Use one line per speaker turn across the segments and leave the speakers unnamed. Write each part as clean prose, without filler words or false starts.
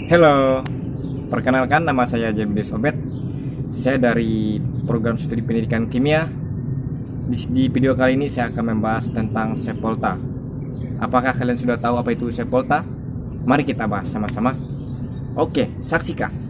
Halo, perkenalkan nama saya James Obet. Saya dari program studi pendidikan kimia. Di video kali ini saya akan membahas tentang Sepolta. Apakah kalian sudah tahu apa itu Sepolta? Mari kita bahas sama-sama. Oke, saksikan.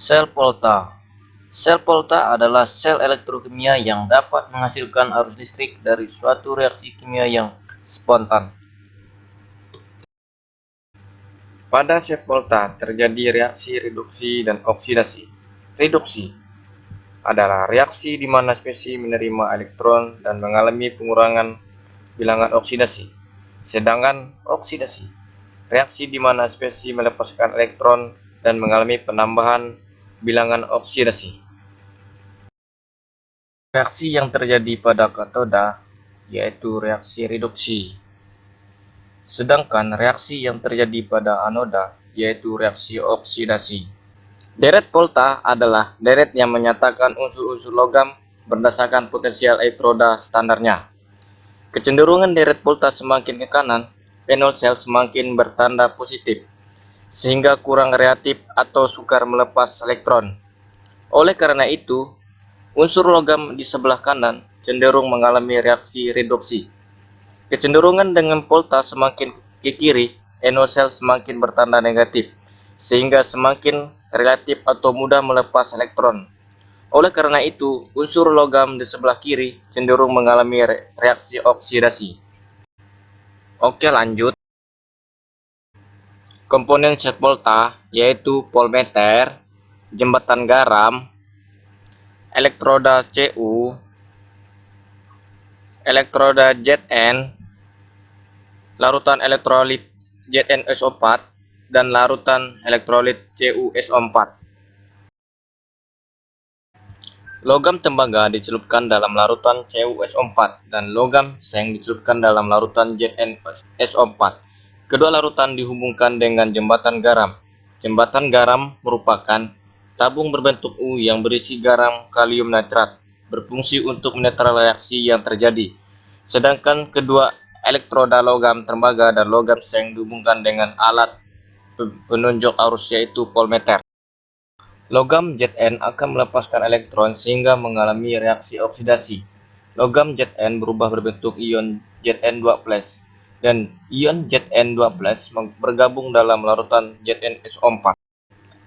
Sel Polta. Sel Polta adalah sel elektrokimia yang dapat menghasilkan arus listrik dari suatu reaksi kimia yang spontan.
Pada sel Polta terjadi reaksi reduksi dan oksidasi. Reduksi adalah reaksi di mana spesies menerima elektron dan mengalami pengurangan bilangan oksidasi. Sedangkan oksidasi, reaksi di mana spesies melepaskan elektron dan mengalami penambahan bilangan oksidasi. Reaksi yang terjadi pada katoda yaitu reaksi reduksi. Sedangkan reaksi yang terjadi pada anoda yaitu reaksi oksidasi. Deret Polta adalah deret yang menyatakan unsur-unsur logam berdasarkan potensial elektroda standarnya. Kecenderungan deret Polta semakin ke kanan, enol sel semakin bertanda positif, sehingga kurang reaktif atau sukar melepas elektron. Oleh karena itu, unsur logam di sebelah kanan cenderung mengalami reaksi reduksi. Kecenderungan dengan Polta semakin ke kiri, enol sel semakin bertanda negatif, sehingga semakin relatif atau mudah melepas elektron. Oleh karena itu, unsur logam di sebelah kiri cenderung mengalami reaksi oksidasi. Oke, lanjut. Komponen sel Polta yaitu voltmeter, jembatan garam, elektroda Cu, elektroda Zn, larutan elektrolit ZnSO4, dan larutan elektrolit CuSO4. Logam tembaga dicelupkan dalam larutan CuSO4 dan logam seng dicelupkan dalam larutan ZnSO4. Kedua larutan dihubungkan dengan jembatan garam. Jembatan garam merupakan tabung berbentuk U yang berisi garam kalium nitrat, berfungsi untuk menetral reaksi yang terjadi. Sedangkan kedua elektroda logam tembaga dan logam seng dihubungkan dengan alat penunjuk arus yaitu voltmeter. Logam Zn akan melepaskan elektron sehingga mengalami reaksi oksidasi. Logam Zn berubah berbentuk ion Zn2+, dan ion Zn2+ bergabung dalam larutan ZnSO4.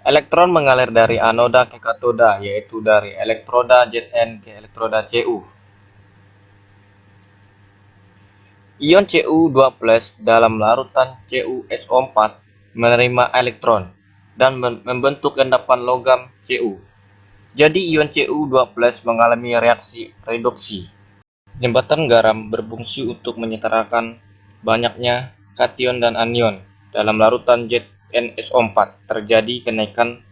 Elektron mengalir dari anoda ke katoda, yaitu dari elektroda Zn ke elektroda Cu. Ion Cu2+ dalam larutan CuSO4 menerima elektron dan membentuk endapan logam Cu. Jadi ion Cu2+ mengalami reaksi reduksi. Jembatan garam berfungsi untuk menyetarakan banyaknya kation dan anion. Dalam larutan ZnSO4 terjadi kenaikan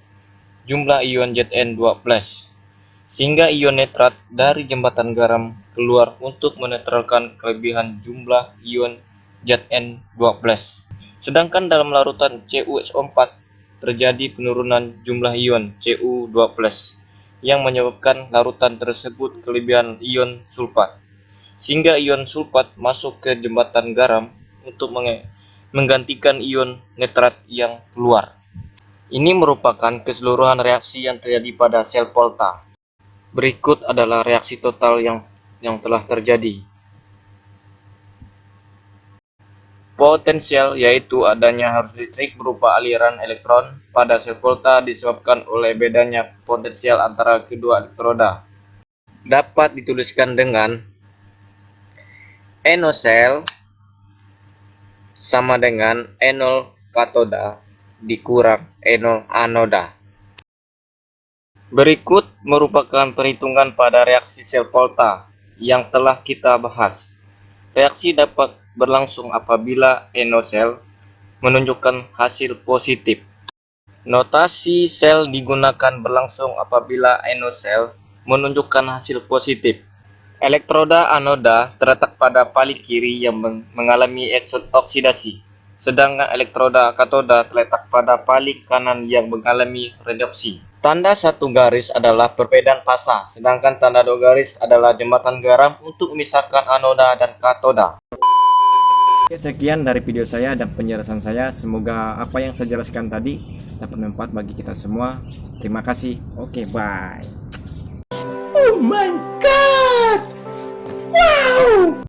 jumlah ion Zn2+, sehingga ion nitrat dari jembatan garam keluar untuk menetralkan kelebihan jumlah ion Zn2+. Sedangkan dalam larutan CuSO4 terjadi penurunan jumlah ion Cu2+, yang menyebabkan larutan tersebut kelebihan ion sulfat, sehingga ion sulfat masuk ke jembatan garam untuk menggantikan ion nitrat yang keluar. Ini merupakan keseluruhan reaksi yang terjadi pada sel Polta. Berikut adalah reaksi total yang telah terjadi. Potensial yaitu adanya arus listrik berupa aliran elektron pada sel Polta disebabkan oleh bedanya potensial antara kedua elektroda. Dapat dituliskan dengan NO sel sama dengan NO katoda dikurang NO anoda. Berikut merupakan perhitungan pada reaksi sel Polta yang telah kita bahas. Reaksi dapat berlangsung apabila NO sel menunjukkan hasil positif. Notasi sel digunakan berlangsung apabila NO sel menunjukkan hasil positif. Elektroda anoda terletak pada paling kiri yang mengalami oksidasi, sedangkan elektroda katoda terletak pada paling kanan yang mengalami redoksi. Tanda satu garis adalah perbedaan fasa, sedangkan tanda dua garis adalah jembatan garam untuk memisahkan anoda dan katoda.
Oke, sekian dari video saya dan penjelasan saya. Semoga apa yang saya jelaskan tadi dapat bermanfaat bagi kita semua. Terima kasih. Oke, bye.
Oh my god!